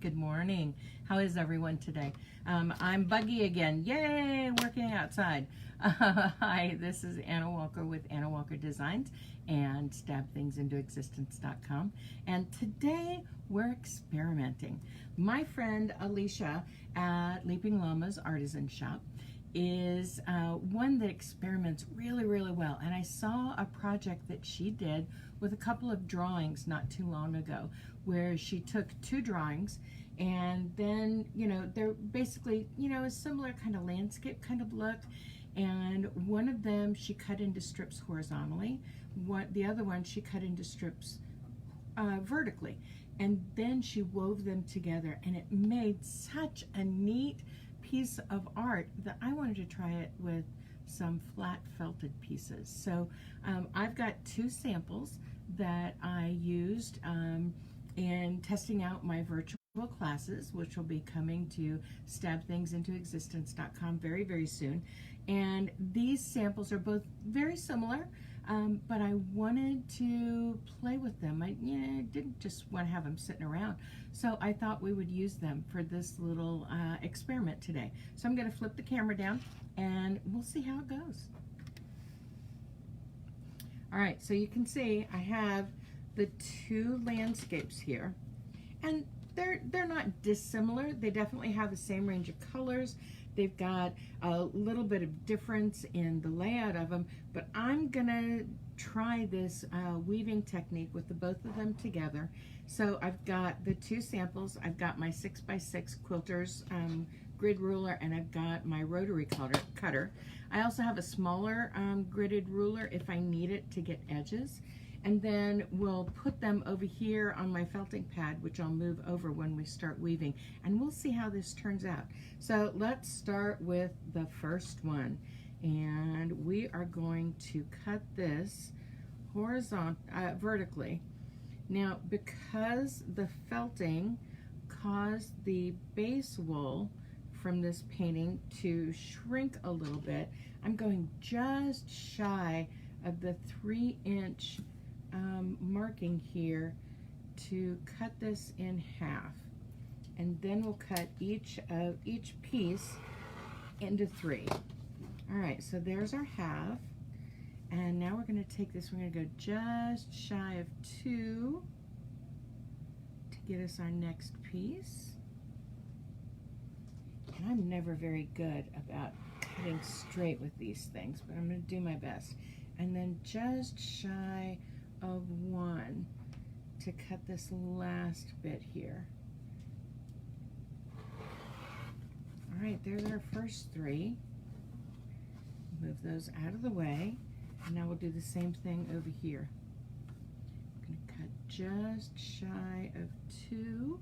Good morning. How is everyone today? I'm Buggy again. Yay, working outside. Hi, this is Anna Walker with Anna Walker Designs and StabThingsIntoExistence.com. And today we're experimenting. My friend Alicia at Leaping Llamas Artisan Shop is one that experiments really well, and I saw a project that she did with a couple of drawings not too long ago where she took two drawings and then they're basically a similar kind of landscape kind of look, and one of them she cut into strips horizontally, the other one she cut into strips vertically, and then she wove them together, and it made such a neat piece of art that I wanted to try it with some flat felted pieces. So I've got two samples that I used in testing out my virtual classes, which will be coming to StabThingsIntoExistence.com very soon. And these samples are both very similar, but I wanted to play with them. I didn't just want to have them sitting around. So I thought we would use them for this little experiment today. So I'm going to flip the camera down and we'll see how it goes. All right, so you can see I have the two landscapes here, and they're not dissimilar. They definitely have the same range of colors. They've got a little bit of difference in the layout of them, but I'm gonna try this weaving technique with the both of them together. So I've got the two samples. I've got my 6x6 quilters grid ruler, and I've got my rotary cutter. I also have a smaller gridded ruler if I need it to get edges. And then we'll put them over here on my felting pad, which I'll move over when we start weaving. And we'll see how this turns out. So let's start with the first one. And we are going to cut this vertically. Now, because the felting caused the base wool from this painting to shrink a little bit, I'm going just shy of the 3-inch marking here to cut this in half, and then we'll cut each piece into 3. All right, so there's our half, and now we're going to take this, we're going to go just shy of 2 to get us our next piece. And I'm never very good about cutting straight with these things, but I'm going to do my best. And then just shy of 1 to cut this last bit here. All right, there's our first 3. Move those out of the way, and now we'll do the same thing over here. I'm going to cut just shy of 2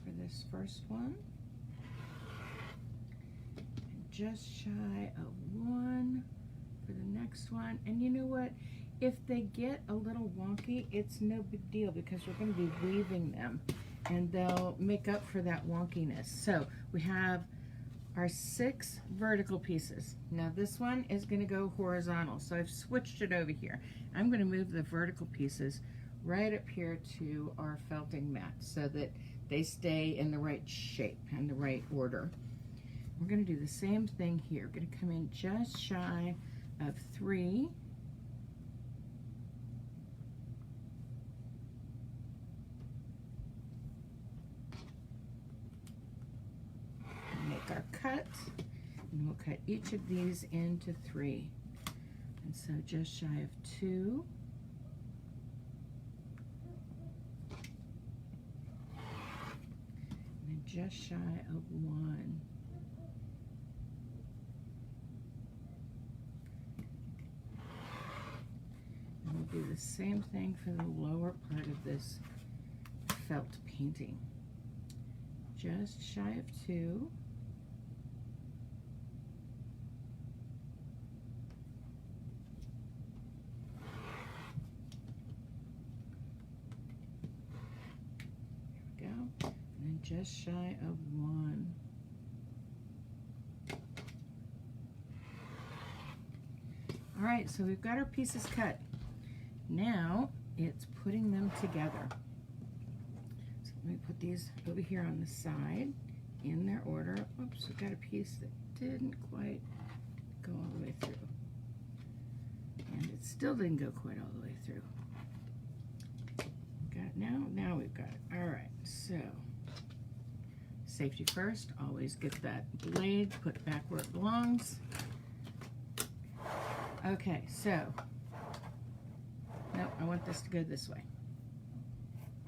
for this first one, and just shy of 1 for the next one. And you know what? If they get a little wonky, it's no big deal because we're going to be weaving them and they'll make up for that wonkiness. So we have our 6 vertical pieces. Now this one is going to go horizontal, so I've switched it over here. I'm going to move the vertical pieces right up here to our felting mat so that they stay in the right shape and the right order. We're going to do the same thing here. We're going to come in just shy of 3. Make our cut, and we'll cut each of these into 3. And so just shy of 2. And just shy of 1. And we'll do the same thing for the lower part of this felt painting. Just shy of 2. And just shy of 1. All right, so we've got our pieces cut. Now it's putting them together. So let me put these over here on the side in their order. Oops, we got a piece that didn't quite go all the way through. And it still didn't go quite all the way through. Got it now? Now we've got it. All right, so safety first. Always get that blade put back where it belongs. Okay, so, no, I want this to go this way.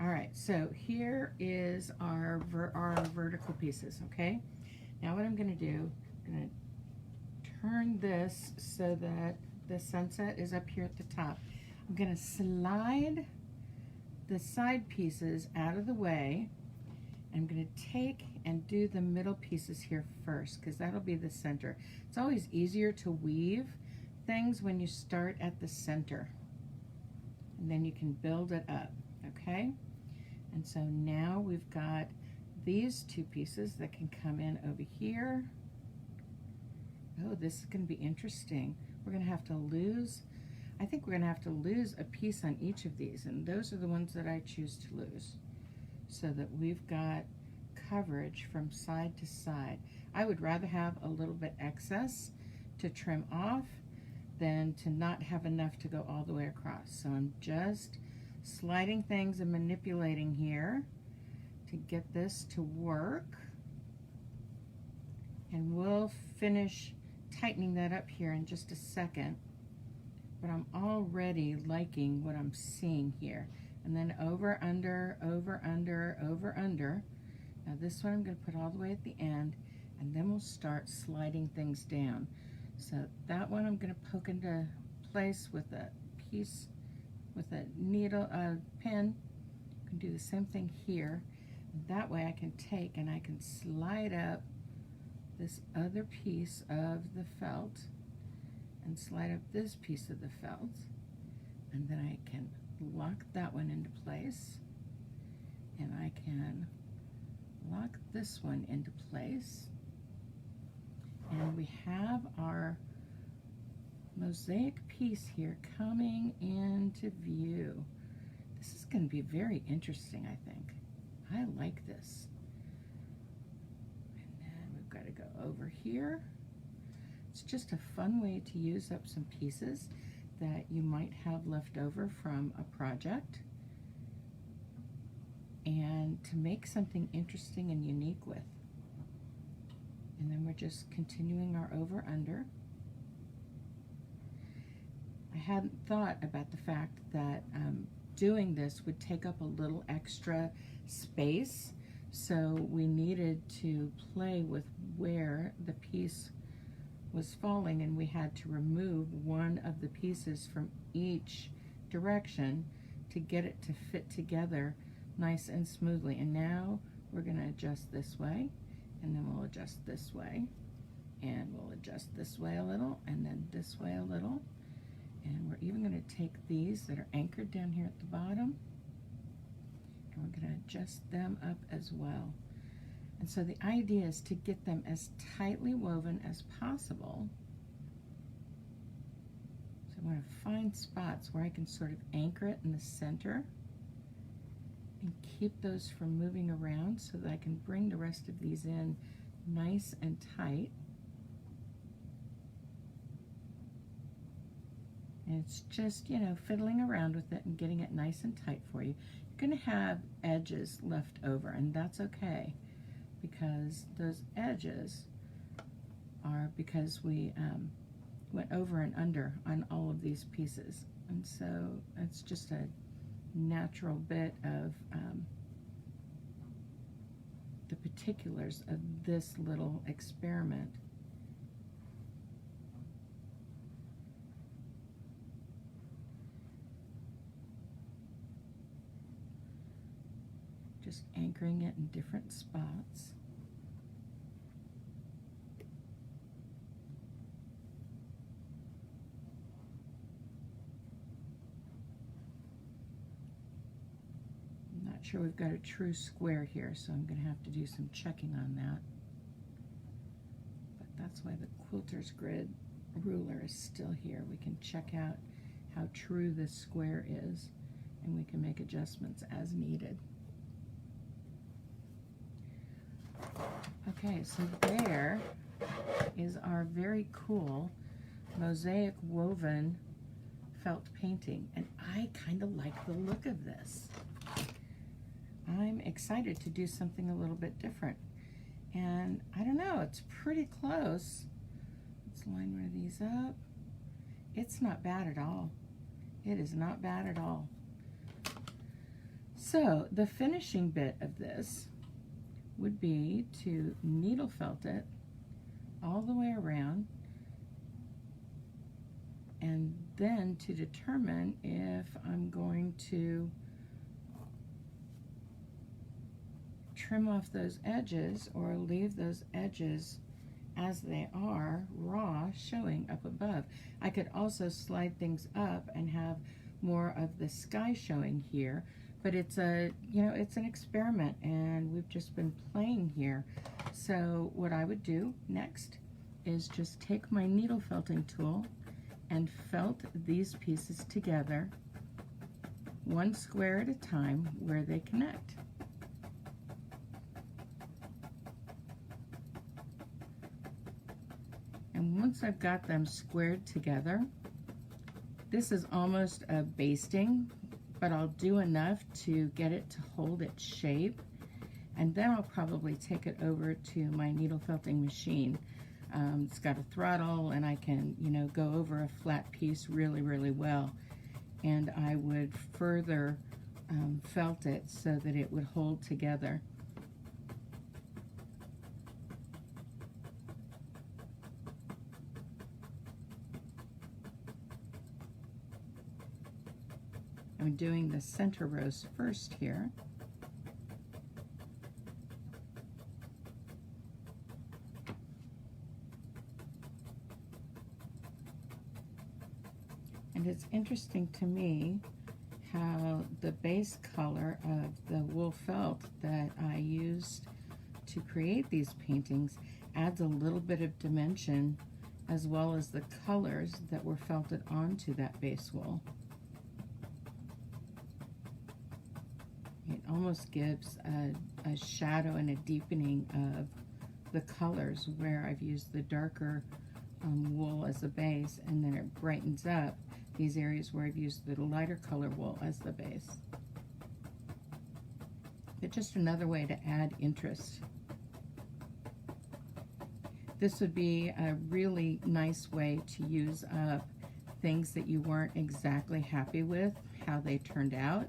All right, so here is our vertical pieces, okay? Now what I'm gonna do, I'm gonna turn this so that the sunset is up here at the top. I'm gonna slide the side pieces out of the way. I'm gonna take and do the middle pieces here first, because that'll be the center. It's always easier to weave things when you start at the center, and then you can build it up, okay? And so now we've got these two pieces that can come in over here. Oh, this is gonna be interesting. We're gonna have to lose, I think we're gonna have to lose a piece on each of these, and those are the ones that I choose to lose, so that we've got coverage from side to side. I would rather have a little bit excess to trim off than to not have enough to go all the way across. So I'm just sliding things and manipulating here to get this to work. And we'll finish tightening that up here in just a second. But I'm already liking what I'm seeing here. And then over, under, over, under, over, under. Now this one I'm going to put all the way at the end, and then we'll start sliding things down. So that one I'm going to poke into place with a piece, with a needle, pin. I can do the same thing here. That way I can take and I can slide up this other piece of the felt and slide up this piece of the felt, and then I can lock that one into place, and I can lock this one into place, and we have our mosaic piece here coming into view. This is going to be very interesting, I think. I like this. And then we've got to go over here. It's just a fun way to use up some pieces that you might have left over from a project, and to make something interesting and unique with. And then we're just continuing our over under. I hadn't thought about the fact that doing this would take up a little extra space, so we needed to play with where the piece was falling, and we had to remove one of the pieces from each direction to get it to fit together nice and smoothly. And now we're going to adjust this way, and then we'll adjust this way, and we'll adjust this way a little, and then this way a little. And we're even going to take these that are anchored down here at the bottom, and we're going to adjust them up as well. And so the idea is to get them as tightly woven as possible. So I want to find spots where I can sort of anchor it in the center and keep those from moving around, so that I can bring the rest of these in nice and tight. And it's just, you know, fiddling around with it and getting it nice and tight for you. You're going to have edges left over, and that's okay, because those edges are because we went over and under on all of these pieces. And so it's just a natural bit of the particulars of this little experiment. Just anchoring it in different spots. I'm not sure we've got a true square here, so I'm going to have to do some checking on that. But that's why the quilter's grid ruler is still here. We can check out how true this square is, and we can make adjustments as needed. Okay, so there is our very cool mosaic woven felt painting, and I kind of like the look of this. I'm excited to do something a little bit different, and I don't know, it's pretty close. Let's line one of these up. It's not bad at all. It is not bad at all. So the finishing bit of this would be to needle felt it all the way around, and then to determine if I'm going to trim off those edges or leave those edges as they are raw showing up above. I could also slide things up and have more of the sky showing here, but it's it's an experiment and we've just been playing here. So what I would do next is just take my needle felting tool and felt these pieces together, one square at a time where they connect. And once I've got them squared together, this is almost a basting, but I'll do enough to get it to hold its shape, and then I'll probably take it over to my needle felting machine. It's got a throttle, and I can, go over a flat piece really, really well. And I would further felt it so that it would hold together. I'm doing the center rows first here. And it's interesting to me how the base color of the wool felt that I used to create these paintings adds a little bit of dimension, as well as the colors that were felted onto that base wool. It almost gives a shadow and a deepening of the colors where I've used the darker wool as a base, and then it brightens up these areas where I've used the lighter color wool as the base. It's just another way to add interest. This would be a really nice way to use up things that you weren't exactly happy with how they turned out.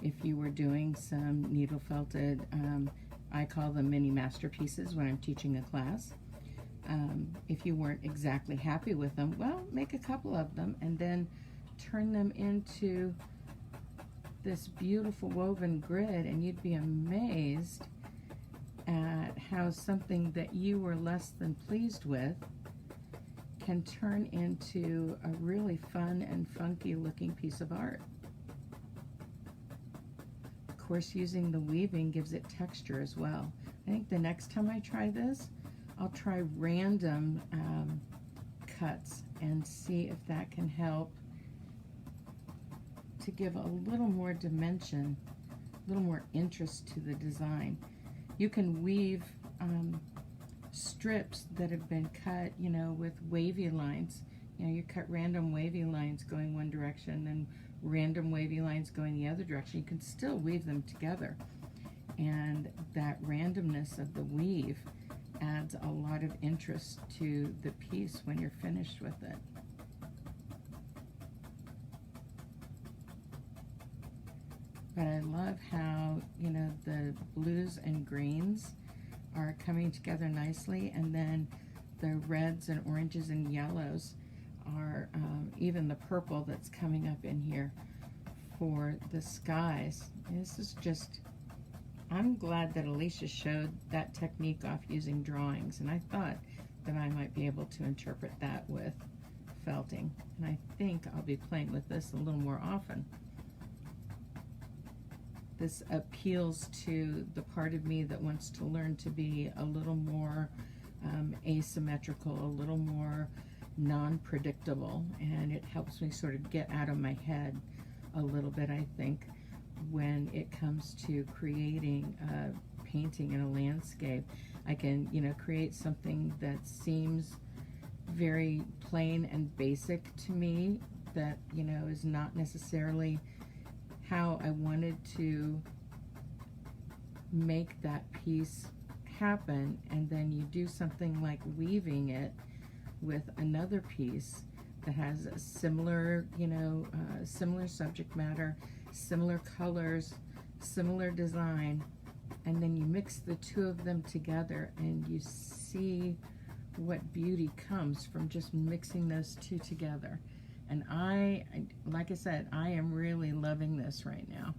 If you were doing some needle felted, I call them mini masterpieces when I'm teaching a class. If you weren't exactly happy with them, well, make a couple of them and then turn them into this beautiful woven grid, and you'd be amazed at how something that you were less than pleased with can turn into a really fun and funky looking piece of art. Of course, using the weaving gives it texture as well. I think the next time I try this, I'll try random cuts and see if that can help to give a little more dimension, a little more interest to the design. You can weave strips that have been cut, with wavy lines. You cut random wavy lines going one direction and random wavy lines going the other direction. You can still weave them together. And that randomness of the weave adds a lot of interest to the piece when you're finished with it. But I love how, the blues and greens are coming together nicely, and then the reds and oranges and yellows are, even the purple that's coming up in here for the skies. This is just, I'm glad that Alicia showed that technique off using drawings, and I thought that I might be able to interpret that with felting, and I think I'll be playing with this a little more often. This appeals to the part of me that wants to learn to be a little more asymmetrical, a little more non-predictable, and it helps me sort of get out of my head a little bit, I think, when it comes to creating a painting in a landscape. I can, you know, create something that seems very plain and basic to me, that, you know, is not necessarily how I wanted to make that piece happen, and then you do something like weaving it with another piece that has a similar, you know, similar subject matter, similar colors, similar design, and then you mix the two of them together and you see what beauty comes from just mixing those two together. And like I said, I am really loving this right now.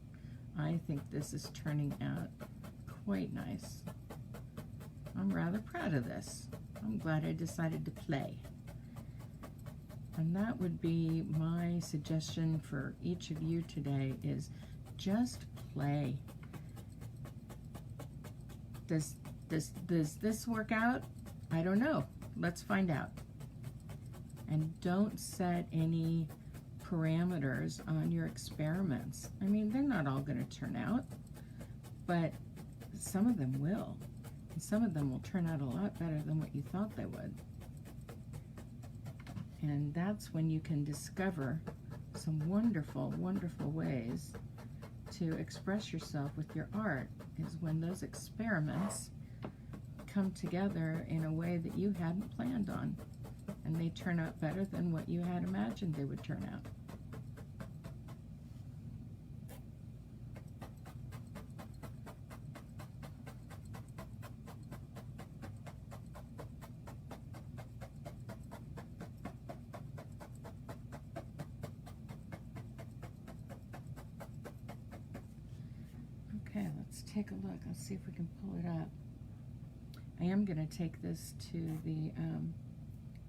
I think this is turning out quite nice. I'm rather proud of this. I'm glad I decided to play. And that would be my suggestion for each of you today, is just play. Does this work out? I don't know. Let's find out. And don't set any parameters on your experiments. I mean, they're not all going to turn out, but some of them will. And some of them will turn out a lot better than what you thought they would. And that's when you can discover some wonderful, wonderful ways to express yourself with your art, is when those experiments come together in a way that you hadn't planned on, and they turn out better than what you had imagined they would turn out. Okay, let's take a look. Let's see if we can pull it up. I am going to take this to the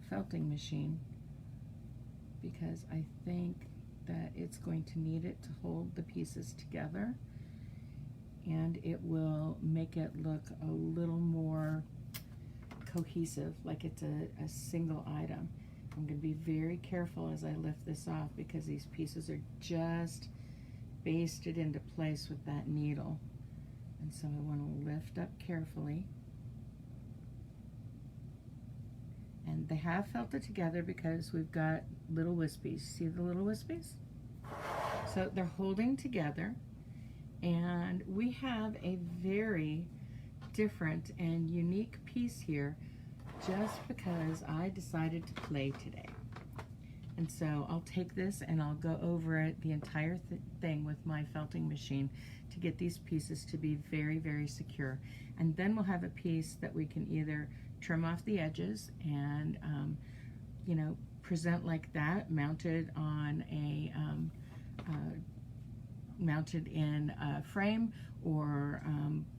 felting machine, because I think that it's going to need it to hold the pieces together, and it will make it look a little more cohesive, like it's a single item. I'm going to be very careful as I lift this off, because these pieces are just basted into place with that needle, and so I want to lift up carefully. And they have felted together because we've got little wispies. See the little wispies? So they're holding together, and we have a very different and unique piece here, just because I decided to play today. And so I'll take this and I'll go over it, the entire thing, with my felting machine to get these pieces to be very, very secure. And then we'll have a piece that we can either trim off the edges and, you know, present like that, mounted on a, mounted in a frame, or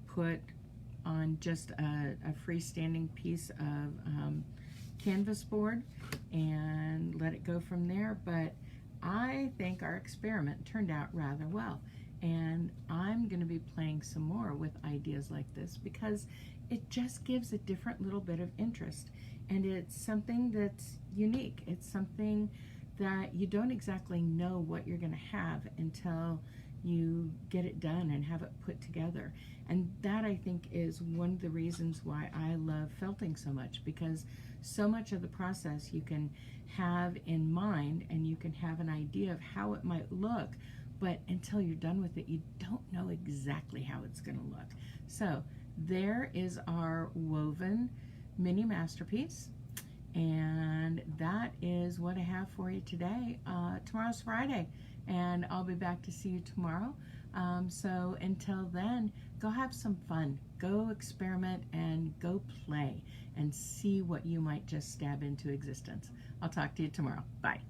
put on just a freestanding piece of canvas board and let it go from there. But I think our experiment turned out rather well, and I'm going to be playing some more with ideas like this, because it just gives a different little bit of interest, and it's something that's unique. It's something that you don't exactly know what you're going to have until you get it done and have it put together. And that, I think, is one of the reasons why I love felting so much, because so much of the process you can have in mind and you can have an idea of how it might look, but until you're done with it, you don't know exactly how it's going to look. So there is our woven mini masterpiece, and that is what I have for you today. Tomorrow's Friday, and I'll be back to see you tomorrow. So until then, go have some fun, go experiment, and go play and see what you might just stab into existence. I'll talk to you tomorrow. Bye.